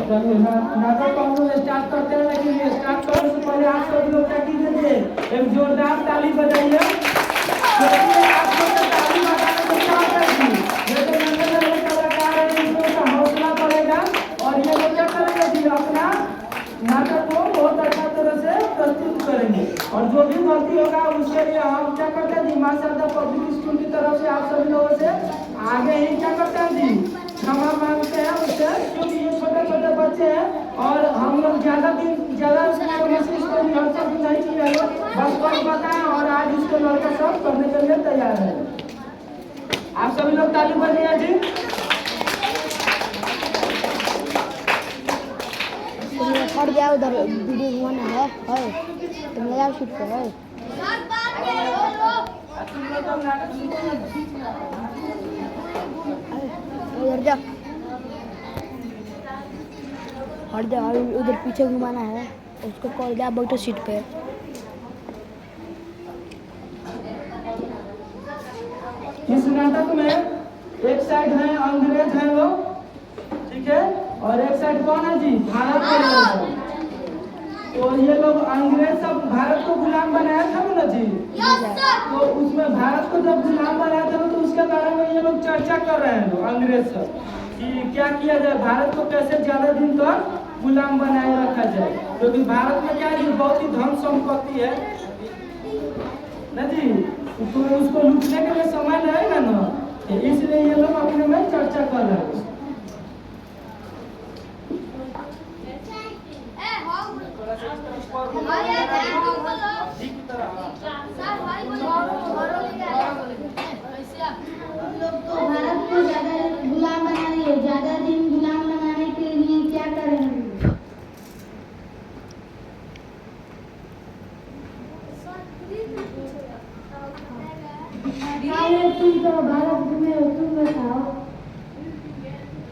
चलिए नाटक को हम लोग स्टार्ट करते हैं, लेकिन स्टार्ट करने से पहले आप सभी लोग क्या कीजिए, एक जोरदार ताली बजाइए। आप लोग का ताली बजाने से क्या होता है जी, ये जो नन्हे नन्हे कलाकार हैं इनको का हौसला बढ़ेगा और ये लोग क्या करेंगे जी, अपना नाटक को बहुत अच्छा तरह से प्रस्तुत करेंगे। और जो भी गलती होगा उसके लिए हम क्या करते हैं जी, माशाअल्लाह पब्लिक स्कूल की तरफ से आप सभी लोगों से आगे ही क्या करते हैं जी, क्षमा मांगते हैं उससे, क्योंकि ये छोटे छोटे बच्चे हैं और हम लोग ज़्यादा कोशिश को रिहर्सल भी नहीं किए हैं, बस कल बताएं और आज इसको लड़का सब करने के लिए तैयार है। आप सभी लोग ताली बजाइए जी। हट जाओ, उधर वीडियो बनाना है तुम ले जाओ शूट पे है। उधर जा, हट जाओ, उधर पीछे घुमाना है उसको, कॉल जा बैठो सीट पे। इस नाटक में एक साइड है अंग्रेज है लोग, ठीक है, और एक साइड कौन है जी, भारत के लोग। तो ये लोग अंग्रेज सब भारत को गुलाम बनाया था ना जी, तो उसमें भारत को जब गुलाम बनाया था तो उसके बारे में ये लोग चर्चा कर रहे हैं लोग अंग्रेज सब, कि क्या किया जाए, भारत को कैसे ज्यादा दिन तक गुलाम बनाए रखा जाए, क्योंकि भारत में क्या है बहुत ही धन संपत्ति है ना जी, तो उसको लूटने के लिए समय लगेगा ना, इसलिए ये लोग अपने में चर्चा कर रहे हैं। भारत को ज्यादा गुलाम बनाने, ज्यादा दिन गुलाम बनाने के लिए क्या करेंगे? तुम तो भारत में हो, तुम बताओ।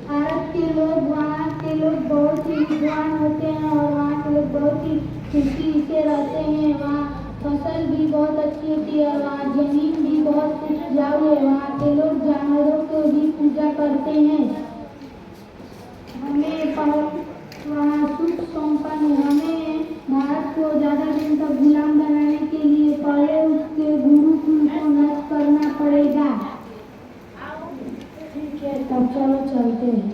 भारत के लोग, वहाँ के लोग बहुत ही विद्वान होते हैं और वहाँ के लोग बहुत ही खुशी से रहते हैं। वहाँ फसल भी बहुत अच्छी होती है, वहाँ जमीन भी बहुत उपजाऊ है, वहाँ के लोग जानवरों को भी पूजा करते हैं। हमें वहाँ सुख संपन्न है। हमें भारत को ज़्यादा दिन तक गुलाम बनाने के लिए पहले उसके गुरुकुल को नष्ट करना पड़ेगा। ठीक है, तब चलो चलते हैं।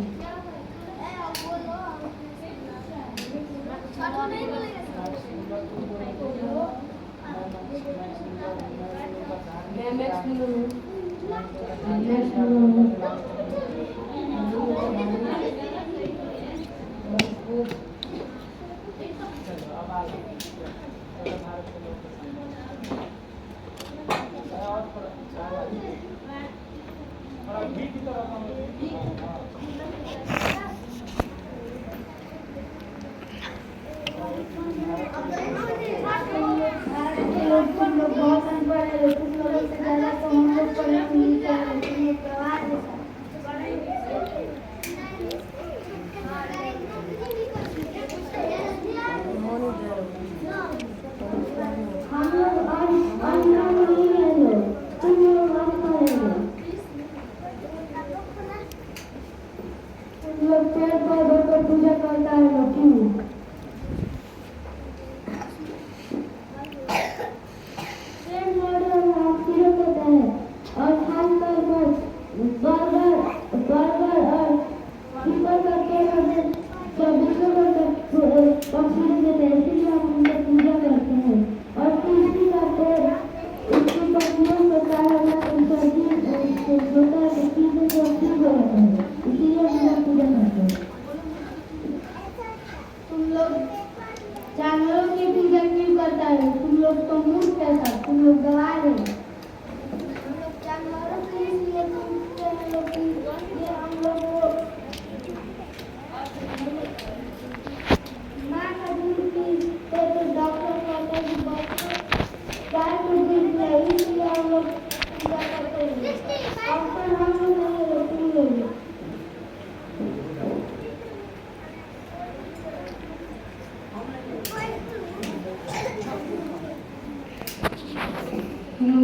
जानवरों की पूजा क्यों करता है? तुम लोग तो मूर्ख है, तुम लोग गवार है। हम लोग जानवरों के लिए पूजते हैं, लेकिन ये हम लोग माँ का दूध पीते तो डॉक्टर कहते हैं कि गाय को दूध है, इसलिए हम लोग पूजा करते हैं। डॉक्टर हम लोग नहीं है, तुम लोग।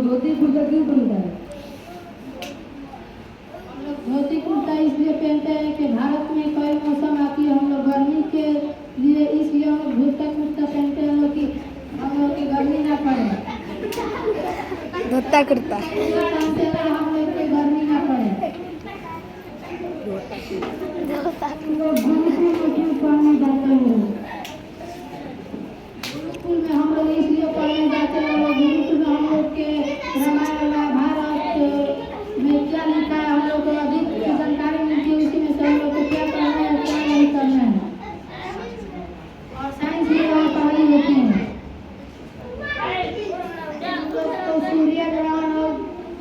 धोती कुर्ता क्यों पहनता है? हम लोग धोती कुर्ता इसलिए पहनते हैं कि भारत में कई मौसम आती है। हम लोग गर्मी कितना करता है कम से कम हम लोग के गर्मी ना पड़े। हम लोग गुरुकुल में पढ़ने जाते हैं। गुरुकुल में हम लोग इसलिए पढ़ने जाते हैं, गुरुकुल में हम लोग के रामायण महाभारत में क्या लिखा है हम लोग को अधिक जानकारी मिलती है। उसी में से हम लोग को क्या करना है क्या नहीं करना है, और साइंस भी वहाँ पढ़ाई होती है। तो सूर्य ग्रहण और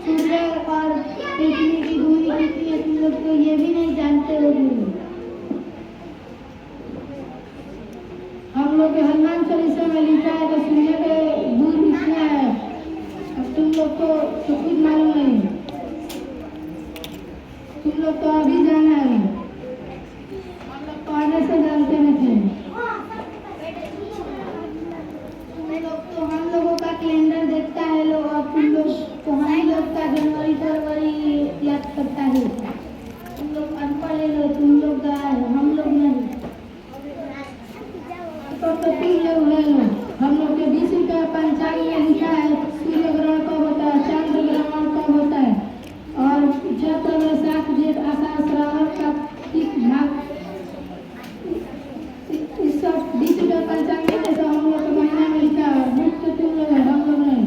सूर्य और पृथ्वी की दूरी कितनी है तुम लोग तो ये भी नहीं जानते हो। हम लोग के हनुमान चालीसा में लिखा है कि सूर्य के दूर कितना है, अब तुम लोग को तो कुछ मालूम नहीं, तुम लोग तो अभी जाना है, हम लोग तो आगे से जानते नहीं थे। हम लोगों का कैलेंडर देखता है लोग, और तुम लोग तो हम लोग का जनवरी फरवरी याद करता है। तुम लोग अनपढ़ है, तुम लोग का हम लोग नहीं। तो तुम लोग ले लो, हम लोग के बीच का पंचांग में लिखा है सूर्य ग्रहण कब होता है, चंद्र ग्रहण कब होता है, और चैत्र वैशाख जेठ आषाढ़ श्रावण कार्तिक भाग इस सब बीच का पंचांग में तो हम लोग के महीना में लिखा है। बुक तो तुम लोग है, हम लोग नहीं।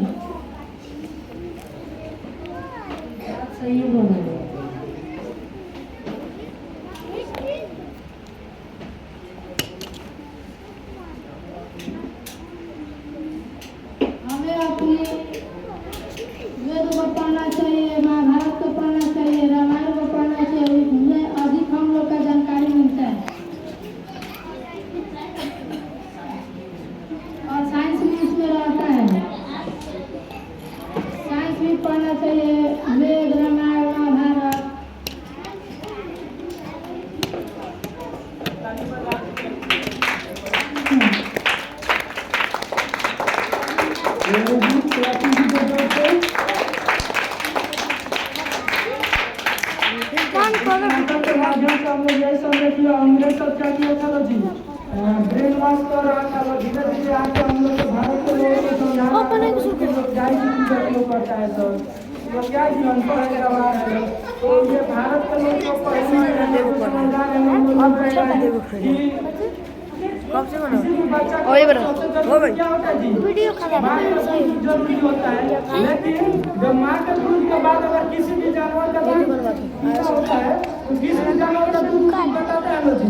सही बोल हमें अपने वेद को पढ़ना चाहिए, महाभारत को पढ़ना चाहिए, रामायण को पढ़ना चाहिए, उसमें अधिक हम लोग का जानकारी मिलता है। और साइंस भी इसमें रहता है, साइंस भी पढ़ना चाहिए, वेद रामायण महाभारत। नाटक के माध्यम से हम लोग यही समझे कि अंग्रेज सब क्या किया था जी, ब्रेन वॉश कर रहा था। धीरे धीरे आके हम लोग के भारत के लोगों को समझाना कि लोग जाई की पूजा क्यों करता है, सब लोग क्या जी अनपढ़ है गवार है। तो ये भारत के लोग को पढ़ने में समझदार है, हम लोग किसी भी बच्चा को सबसे जरूरी क्या होता है जी, माँ का दूध जरूरी होता है। लेकिन जब माँ के दूध के बाद अगर किसी भी जानवर का दूध पीना होता है तो किसी भी जानवर का दूध बताता है लोग जी,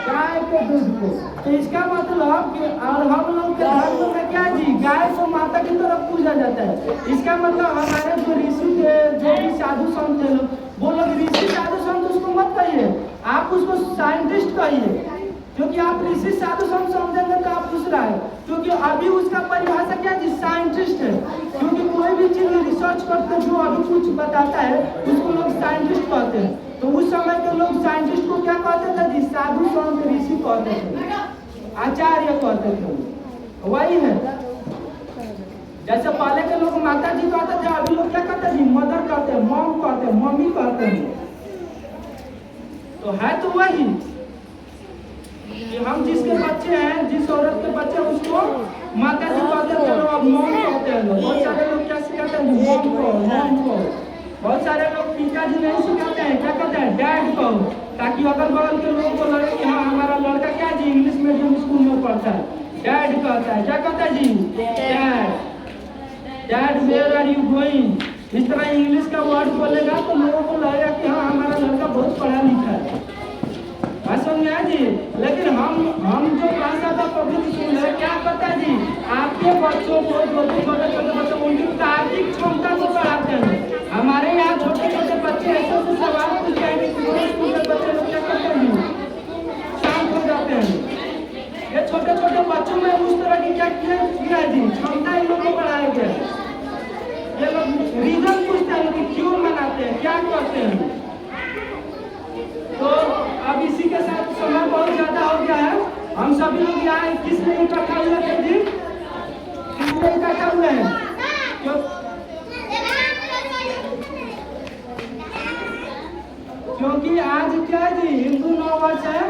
गाय के दूध को। तो इसका मतलब कि और हम लोग के धर्म में क्या जी, गाय को माता की तरफ पूजा जाता है। इसका मतलब हमारे जो ऋषि थे, जो भी साधु संत थे लोग, वो लोग ऋषि साधु संत उसको मत कहिए, आप उसको साइंटिस्ट कहिए, क्योंकि आप ऋषि साधु संत समझेंगे तो आप पूछ रहा है, क्योंकि अभी उसका परिभाषा क्या जी, साइंटिस्ट है। क्योंकि कोई भी चीज में रिसर्च करते जो अभी कुछ बताता है उसको लोग साइंटिस्ट कहते हैं। तो उस समय के लोग साइंटिस्ट को क्या कहते थे जी, साधु संत ऋषि कहते थे, आचार्य कहते थे, वही है। जैसे पहले के लोग माता जी कहते थे, अभी लोग क्या कहते हैं जी, मदर कहते हैं, मॉम कहते हैं, मम्मी कहते हैं। तो है तो वही कि हम जिसके बच्चे हैं, जिस औरत के बच्चे हैं उसको माता जी कहते थे, अब मॉम कहते हैं लोग। बहुत सारे लोग क्या सिखाते हैं, मॉम को, मॉम को। बहुत सारे लोग पिताजी नहीं सिखाते हैं, क्या कहते हैं, डैड को, ताकि अगल बगल के लोगों को लगे कि हाँ हमारा लड़का क्या जी इंग्लिश मीडियम स्कूल में पढ़ता है। डैड कहता है, क्या कहता है जी, dad. Dad where are you going, इस तरह इंग्लिश का वर्ड बोलेगा तो लोगों को लगेगा कि हाँ हमारा लड़का बहुत पढ़ा लिखा है। समझ में आया जी। लेकिन हम जो भाषा का पब्लिक स्कूल है, क्या पता है जी, आपके बच्चों को, छोटे छोटे बच्चों को उनकी तार्किक क्षमता को बढ़ाते हैं। हमारे यहाँ छोटे छोटे बच्चे ऐसे ऐसे सवाल पूछ जाएंगे कि स्कूल के बच्चे लोग क्या करते हैं, शांत हो जाते हैं। ये छोटे छोटे बच्चों में उस तरह की क्या किया है जी, क्षमता इन लोगों को बढ़ाया गया। ये लोग रीजन पूछते हैं कि क्यों मनाते हैं, क्या करते हैं। तो अब इसी के साथ समय बहुत ज्यादा हो गया है। हम सभी लोग यहाँ किस लिए इकट्ठा हुए थे जी, किस लिए इकट्ठा हुए हैं, क्योंकि आज क्या जी हिंदू नववर्ष है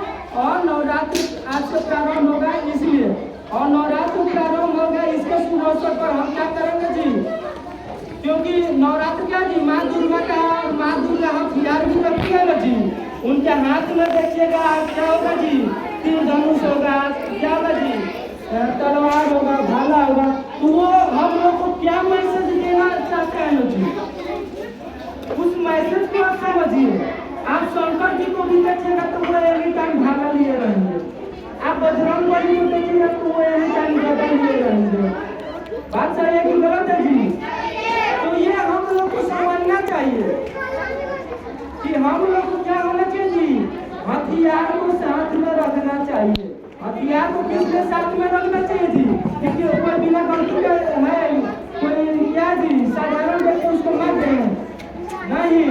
और नवरात्रि आज से प्रारंभ होगा, इसलिए। और नवरात्रि प्रारंभ होगा, इसके शुभ अवसर पर हम क्या करेंगे जी, क्योंकि नवरात्र क्या जी माँ दुर्गा का और माँ दुर्गा हथियार भी रखी है ना जी। उनके हाथ में देखिएगा क्या होगा जी, तीर धनुष होगा, क्या होगा जी, तलवार होगा, भाला होगा। तो वो हम लोग को क्या मैसेज देना चाहते हैं ना जी, उस मैसेज को आप समझिए। आप शंकर जी को भी देखिएगा तो वो एनी टाइम भाला लिए रहेंगे, आप बजरंग बली को देखिएगा तो वो एनी टाइम गदा लिए रहेंगे। बात सही है कि गलत है जी? तो ये हम लोग को समझना चाहिए कि हम लोग को क्या होना चाहिए जी, हथियार को साथ में रखना चाहिए। हथियार को किसके साथ में रखना चाहिए जी, क्योंकि ऊपर बिना गलती का है कोई क्या जी साधारण व्यक्ति उसको मार दें नहीं।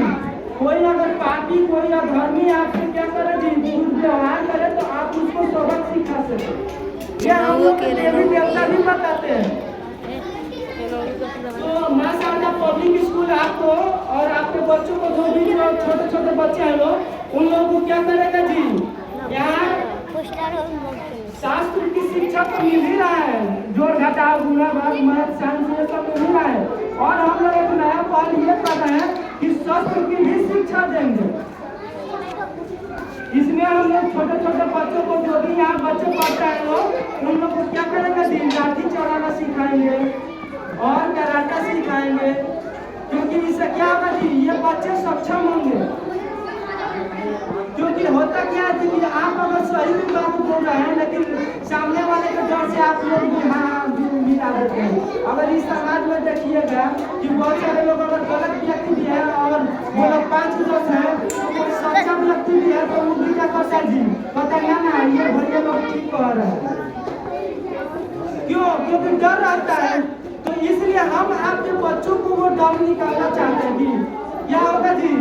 कोई अगर पापी कोई अधर्मी आपसे क्या करे जी, दुर्व्यवहार करे तो आप उसको सबक सिखा सकते। ये हम लोग के देवी देवता भी बताते हैं। तो माशाअल्लाह पब्लिक स्कूल आपको और आपके बच्चों को जो भी छोटे छोटे बच्चे हैं लोग, उन लोगों को क्या करेगा जी, यहाँ शास्त्र की शिक्षा तो मिल ही रहा है, जोड़ घटाव गुणा भाग महत्व साइंस ये सब मिल ही रहा है। और हम लोग एक नया पहल ये कर रहे हैं कि शस्त्र की भी शिक्षा देंगे। इसमें हम लोग छोटे छोटे बच्चों को जो भी यहाँ बच्चे पढ़ते हैं लोग, उन लोग को क्या करेंगे जी, लाठी चलाना सिखाएंगे और कराटा सिखाएंगे। क्योंकि इससे क्या होगा जी, ये बच्चे सक्षम होंगे। क्योंकि होता क्या है कि आप अगर सही भी बात बोल रहे हैं लेकिन सामने वाले के डर से आप लोग भी हाँ मिला देते हैं। अगर इस समाज में देखिएगा कि बहुत सारे लोग अगर गलत व्यक्ति भी है और वो लोग 5 दोस्त हैं, तो कोई सक्षम व्यक्ति भी है तो वो भी क्या करता है जी, पता ना ये भैया लोग ठीक कह रहे हैं। क्यों? क्योंकि डर रहता है। तो इसलिए हम आपके बच्चों को वो डर निकालना चाहते हैं कि क्या होगा जी,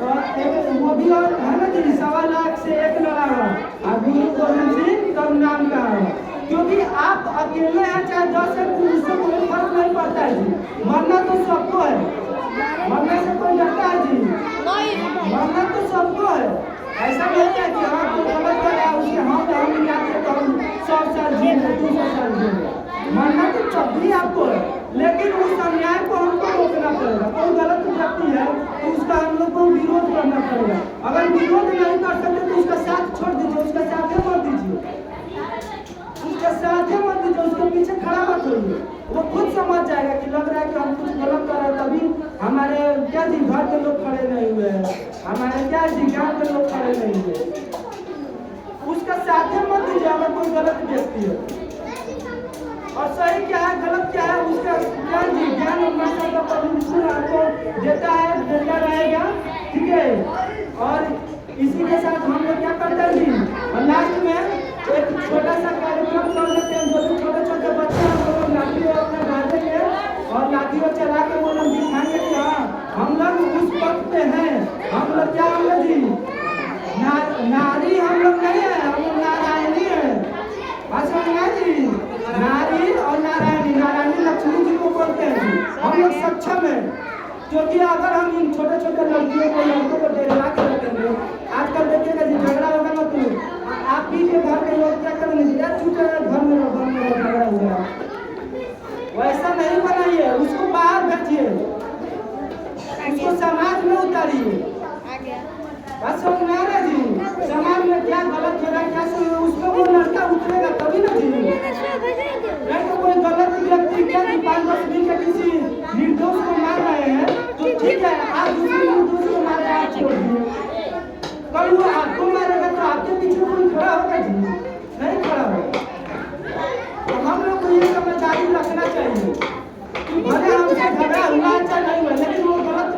वो भी और है ना जी, 1.25 लाख से 1 लड़ा हुआ अभी गोविंद सिंह तब नाम का है। क्योंकि आप अकेले हैं चाहे 10 है तो उससे कोई फर्क नहीं पड़ता है जी। मरना तो सबको है, मरने से कोई डरता है जी, मरना तो सबको है। ऐसा नहीं है कि हाँ कोई गलत कर रहा है उसके हम जाते तो हम 100 साल जिए 200 साल जिए, मरना तो जब भी आपको है। लेकिन उस अन्याय को हमको रोकना पड़ेगा। कोई गलत व्यक्ति है तो उसका हम लोग को विरोध करना पड़ेगा। अगर विरोध नहीं कर सकते तो उसका साथ छोड़ दीजिए, उसका साथ मत दीजिए, उसके साथ मत दीजिए, उसके पीछे खड़ा मत होइए। वो खुद समझ जाएगा कि लग रहा है कि हम कुछ गलत कर रहे हैं, तभी हमारे क्या जी घर के लोग खड़े नहीं हुए हैं, हमारे क्या जी गाँव के लोग खड़े नहीं हुए। उसका साथ मत दीजिए अगर कोई गलत व्यक्ति है। और सही क्या है गलत क्या है उसका ज्ञान जी, ज्ञान माशाअल्लाह परमेश्वर आपको देता है, देता रहेगा, ठीक है। और इसी के साथ हम लोग क्या करते हैं जी, और लास्ट में एक छोटा सा कार्यक्रम कर लेते हैं। जो छोटे छोटे बच्चे हैं वो लोग लाठी अपना बांधेंगे और लाठी चला के वो लोग दिखाएंगे कि हाँ हम लोग उस पथ पे हैं। हम लोग क्या होंगे जी, नारी हम लोग नहीं है, हम लोग नारायणी है। अच्छा जी, नारी और नारायणी, नारायणी लक्ष्मी जी को बोलते हैं जी। हम लोग सक्षम है। क्योंकि अगर हम इन छोटे छोटे लड़कियों को लड़कों को डरा के रखेंगे, आजकल देखिएगा जी झगड़ा होगा ना तो आप ही के घर के लोग क्या करेंगे, यार छूटे घर में झगड़ा हुआ। वैसा नहीं बनाइए, उसको बाहर भेजिए, उसको समाज में उतारिए। बस समझ जी, समाज में क्या गलत हो रहा है क्या सही है उसमें वो लड़का उतरेगा तभी ना जी। नहीं तो कोई गलत व्यक्ति क्या 5-10 दिन का किसी निर्दोष को मार रहे हैं तो ठीक है, आप दूसरे निर्दोष को मार रहे हैं छोड़ दिए। कल वो आपको मारेगा तो आपके पीछे कोई खड़ा होगा जी, नहीं खड़ा होगा। तो हम लोग को ये समझदारी रखना चाहिए कि भले हमसे झगड़ा हुआ अच्छा नहीं हुआ, लेकिन वो गलत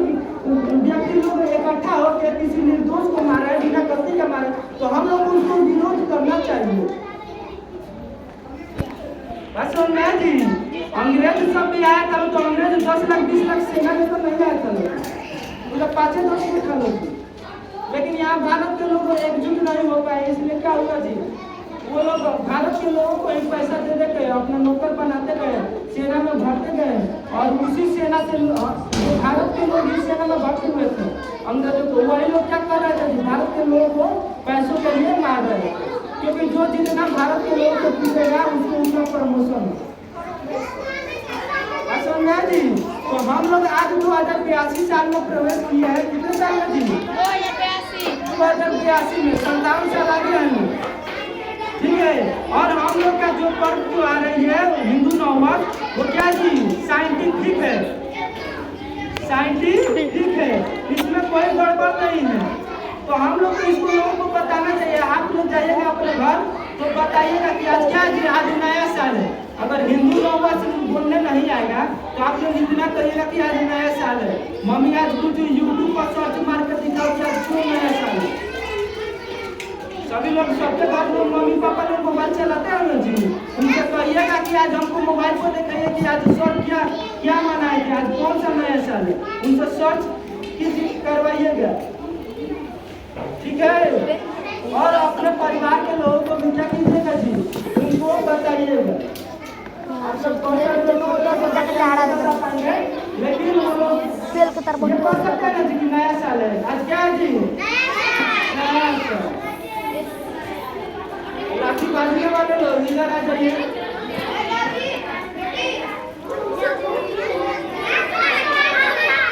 व्यक्ति लोग इकट्ठा होकर किसी निर्दोष को मारा है बिना गलती का मारा, तो हम लोग को उसको विरोध करना चाहिए। बस समझना जी, अंग्रेज सब भी आया था तो अंग्रेज 10 लाख 20 लाख सेना में तो नहीं आया था, पूरा 5-10 में था लोग। लेकिन यहाँ भारत के लोग एकजुट नहीं हो पाए, इसलिए क्या हुआ जी, वो लोग भारत के लोगों को एक पैसा दे देते अपना नौकर बनाते गए, सेना में भरते गए और उसी सेना से भारत के लोग इस सेना में भर्ती हुए थे। अंग्रेजों को वही लोग क्या कर रहे थे, भारत के लोगों को पैसों के लिए मार रहे थे। क्योंकि जो जितना भारत के लोगों को पीटेगा उसको उतना प्रमोशन है। समझा जी। तो हम लोग आज 2082 साल में प्रवेश किए हैं। कितने साल में जी? 2082 में 57 साल आगे हैं। ठीक है। और हम लोग का जो पर्व जो आ रही है हिंदू नववर्ष, वो क्या जी? साइंटिफिक है, साइंटिफिक है, इसमें कोई गड़बड़ नहीं है। तो हम लोग को इसको लोगों को बताना चाहिए। आप लोग जाइएगा अपने घर तो बताइएगा कि आज क्या जी? आज नया साल है। अगर हिंदू नववर्ष बोलने नहीं आएगा तो आप लोग इतना कहिएगा कि आज नया साल है। मम्मी आज कुछ यूट्यूब पर सर्च मार कर दिखाओ कि आज क्यों नया साल है। सभी लोग सबके घर में मम्मी पापा लोग मोबाइल चलाते हैं ना जी, उनसे कहिएगा कि आज हमको मोबाइल पर दिखाइए कि आज सर्च क्या मनाए थे, आज कौन सा नया साल है। उनसे सर्च करवाइएगा, ठीक है। और अपने परिवार के लोगों को भी क्या कीजिएगा जी, उनको बताइएगा। लेकिन हम लोग ये कर सकते हैं ना जी कि नया साल है। आज क्या है जी? नया साल। राखी बांधने वाले लोग इधर आ जाइए।